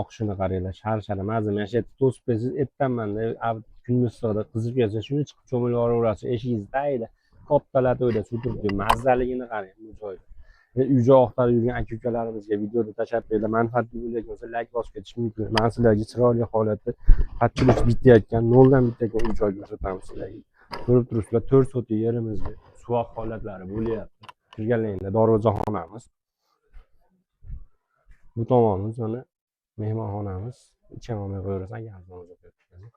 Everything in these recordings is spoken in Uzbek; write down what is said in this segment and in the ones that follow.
oqishini qaranglar, shar-shara mazza yashayapti. To'sib bersangiz ertanmanda kunduzda qizib kelsa, shuni chiqib cho'milib yuboraverasiz. Eshingiz tagida kattalar to'yda suturibdi. Mazzaligini qarang bu joyda. Uy-joy oqtarib yurgan aka-ukalarimizga videoda tashlab beringlar. Manfaatli bo'lgan bo'lsa like bosib ketish mumkin. Men sizlarga chiroyli holatda patchilik bitayotgan, noldan bitayotgan uy-joy ko'rsatamiz sizlarga. Ko'rib turibsizlar, 4 sotik yerimizda suvoq holatlari bo'lyapti. Kirganlaringda darvozaxonamiz. Bu tomonimiz mana mehmonxonamiz. Icham olmay qo'yaversan, gazdan o'zib ketadi.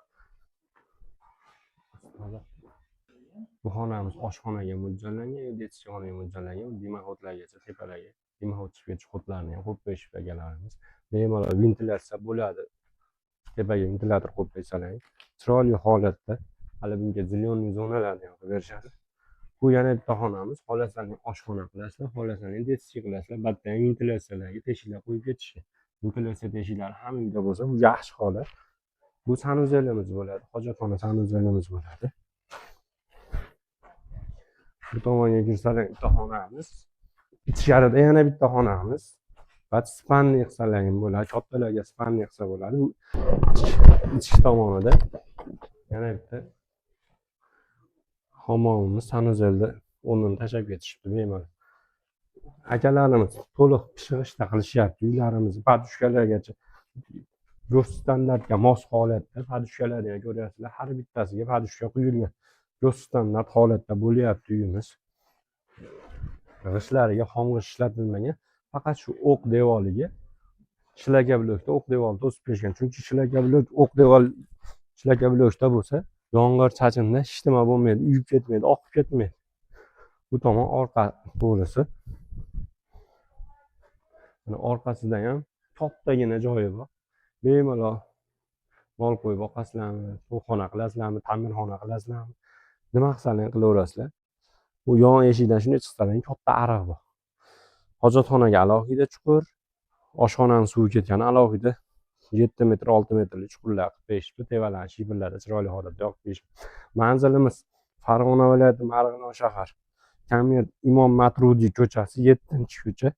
Bu xonamiz oshxonaga mo'ljallangan, detskiga mo'ljallangan. Dimoxodlargacha tepalarga, dimoxod chiquvchi xodlarni ham qo'yib qo'yishib berganlarimiz. Bemalol ventilyatsiya bo'ladi. Tepaga ventilyator qo'yib qo'ysalar, chiroyli holatda hali bunga zilionli zonalarni ham qilib berishadi. Bu yana bitta xonamiz. Xohlasangiz oshxona qilasizlar, xohlasangiz detskiy qilasizlar. Battan ventilyatsiyalarga teshiklar qo'yib ketishgan. Ventilyatsiya teshiklari hamma uyda bo'lsa, bu yaxshi holat. Bu sanuzelimiz bo'ladi. Hojatxona sanuzelimiz bo'ladi. Bu tomonga kirsalar bitta xonamiz. Ichkarida yana bitta xonamiz. Va spanni qilsalar ham bo'ladi. Kattalarga spanni qilsa bo'ladi. Bu ichki tomonida yana bitta hammomimiz sanuzelda o'rnini tashlab ketishibdi bemalol. Akalarimiz to'liq pishiq ishlar qilishyapti. Uylarimizni padushkalargacha go'sht standartga mos holatda padushkalarni ham ko'ryapsizlar. Har bittasiga padushka quyilgan. Go'sht standart holatda bo'lyapti uyimiz. G'ishlariga xom g'isht ishlatilmagan. Faqat shu o'q devoriga shlaka blokda o'q devor to'sib berishgan. Chunki shlaka blok o'q devor shlaka blokda bo'lsa, yomg'ir chachinda hech nima bo'lmaydi, uyib ketmaydi, oqib ketmaydi. Bu tomon orqa hovlisi. Mana orqasida ham kattagina joyi bor. Bemalol mol qo'yib boqasizlarmi, to'yxona qilasizlarmi, ta'mirxona qilasizlarmi, nima qilsalaring qilaverasizlar. Bu yon eshikdan shunday chiqsalaring katta ariq bor. Hojatxonaga alohida chuqur, oshxonaning suvi ketgani alohida 7 metr, 6 metrli chuqurlar qilib berishibdi. Tevalarni shiypillarda chiroyli holatda yoqib berishibdi. Manzilimiz Farg'ona viloyati Marg'ilon shahar. Kamiyat Imom Matrudiy ko'chasi 7-ko'cha.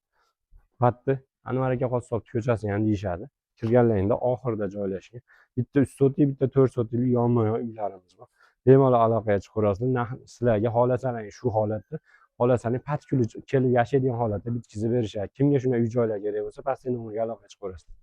Hatto Anvar aka Qassob ko'chasi ham deyishadi. Kirganlaringda oxirida joylashgan. Bitta 3 sotik, bitta 4 sotikli yonma-yon uylarimiz bor. Bemalol aloqaga chiqaverasizlar. Sizlarga xohlasangiz shu holatda, xohlasangiz patkuli kelib yashaydigan holatda bitkizib berishadi. Kimga shunday uy-joylar kerak bo'lsa, pastda nomeriga aloqaga chiqaverasizlar.